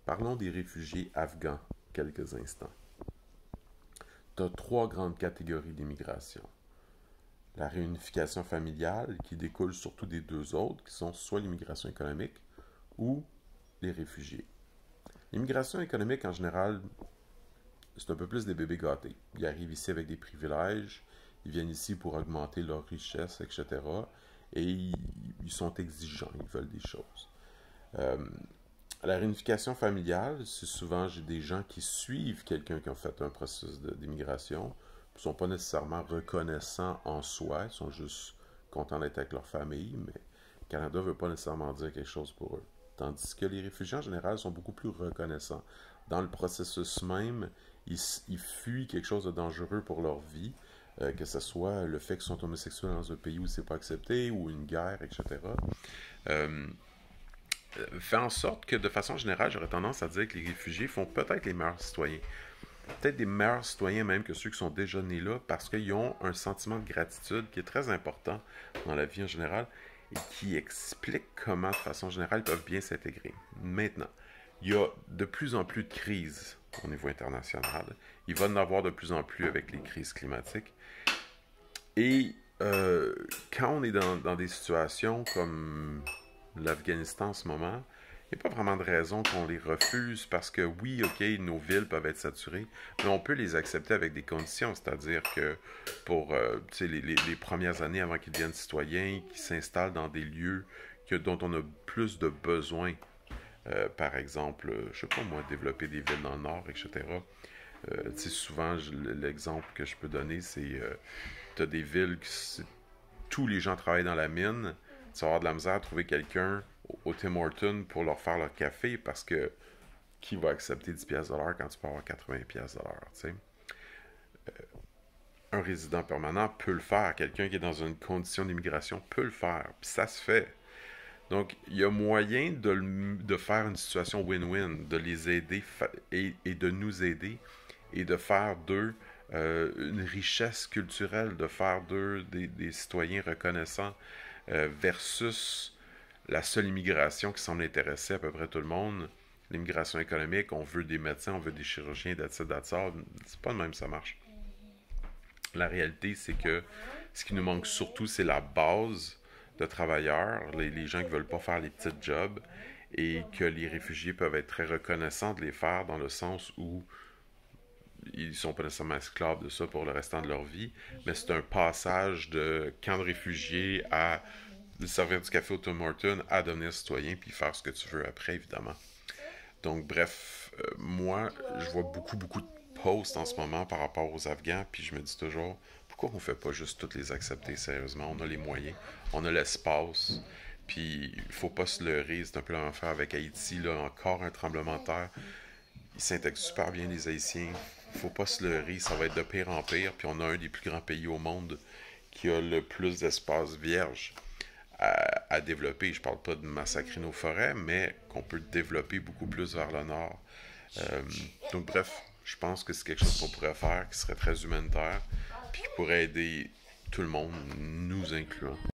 Parlons des réfugiés afghans quelques instants. Tu as trois grandes catégories d'immigration. La réunification familiale, qui découle surtout des deux autres, qui sont soit l'immigration économique ou les réfugiés. L'immigration économique, en général, c'est un peu plus des bébés gâtés. Ils arrivent ici avec des privilèges, ils viennent ici pour augmenter leur richesse, etc. Et ils sont exigeants, ils veulent des choses. La réunification familiale, c'est souvent j'ai des gens qui suivent quelqu'un qui a fait un processus d'immigration, ils ne sont pas nécessairement reconnaissants en soi, ils sont juste contents d'être avec leur famille, mais le Canada ne veut pas nécessairement dire quelque chose pour eux. Tandis que les réfugiés en général sont beaucoup plus reconnaissants. Dans le processus même, ils fuient quelque chose de dangereux pour leur vie, que ce soit le fait qu'ils sont homosexuels dans un pays où c'est pas accepté, ou une guerre, etc. Fait en sorte que, de façon générale, j'aurais tendance à dire que les réfugiés font peut-être les meilleurs citoyens. Peut-être des meilleurs citoyens même que ceux qui sont déjà nés là, parce qu'ils ont un sentiment de gratitude qui est très important dans la vie en général et qui explique comment, de façon générale, ils peuvent bien s'intégrer. Maintenant, il y a de plus en plus de crises au niveau international. Il va y en avoir de plus en plus avec les crises climatiques. Et quand on est dans des situations comme l'Afghanistan en ce moment, il n'y a pas vraiment de raison qu'on les refuse parce que oui, ok, nos villes peuvent être saturées, mais on peut les accepter avec des conditions, c'est-à-dire que pour les premières années avant qu'ils deviennent citoyens, qu'ils s'installent dans des lieux dont on a plus de besoins, par exemple, je sais pas moi, développer des villes dans le nord, etc. Souvent, l'exemple que je peux donner, c'est tu as des villes que tous les gens travaillent dans la mine, tu vas avoir de la misère à trouver quelqu'un au Tim Hortons pour leur faire leur café parce que qui va accepter 10 pièces de l'heure quand tu peux avoir 80 pièces de l'heure, tu sais? Un résident permanent peut le faire, quelqu'un qui est dans une condition d'immigration peut le faire, puis ça se fait. Donc, il y a moyen de faire une situation win-win, de les aider et de nous aider et de faire d'eux une richesse culturelle, de faire d'eux des citoyens reconnaissants versus la seule immigration qui semble intéresser à peu près tout le monde. L'immigration économique, on veut des médecins, on veut des chirurgiens, that's it, c'est pas de même ça marche. La réalité, c'est que ce qui nous manque surtout, c'est la base de travailleurs, les gens qui ne veulent pas faire les petits jobs, et que les réfugiés peuvent être très reconnaissants de les faire dans le sens où ils ne sont pas nécessairement esclaves de ça pour le restant de leur vie, mais c'est un passage de camp de réfugiés à servir du café au Tim Hortons à devenir citoyen puis faire ce que tu veux après, évidemment. Donc, bref, moi, je vois beaucoup de posts en ce moment par rapport aux Afghans, puis je me dis toujours, pourquoi on ne fait pas juste toutes les accepter sérieusement? On a les moyens, on a l'espace, puis il faut pas se leurrer, c'est un peu la même affaire avec Haïti, là, encore un tremblement de terre. Ils s'intègrent super bien, les Haïtiens. Il faut pas se leurrer, ça va être de pire en pire, puis on a un des plus grands pays au monde qui a le plus d'espace vierge à développer. Je parle pas de massacrer nos forêts, mais qu'on peut développer beaucoup plus vers le nord. Euh, donc bref, je pense que c'est quelque chose qu'on pourrait faire, qui serait très humanitaire, puis qui pourrait aider tout le monde, nous incluant.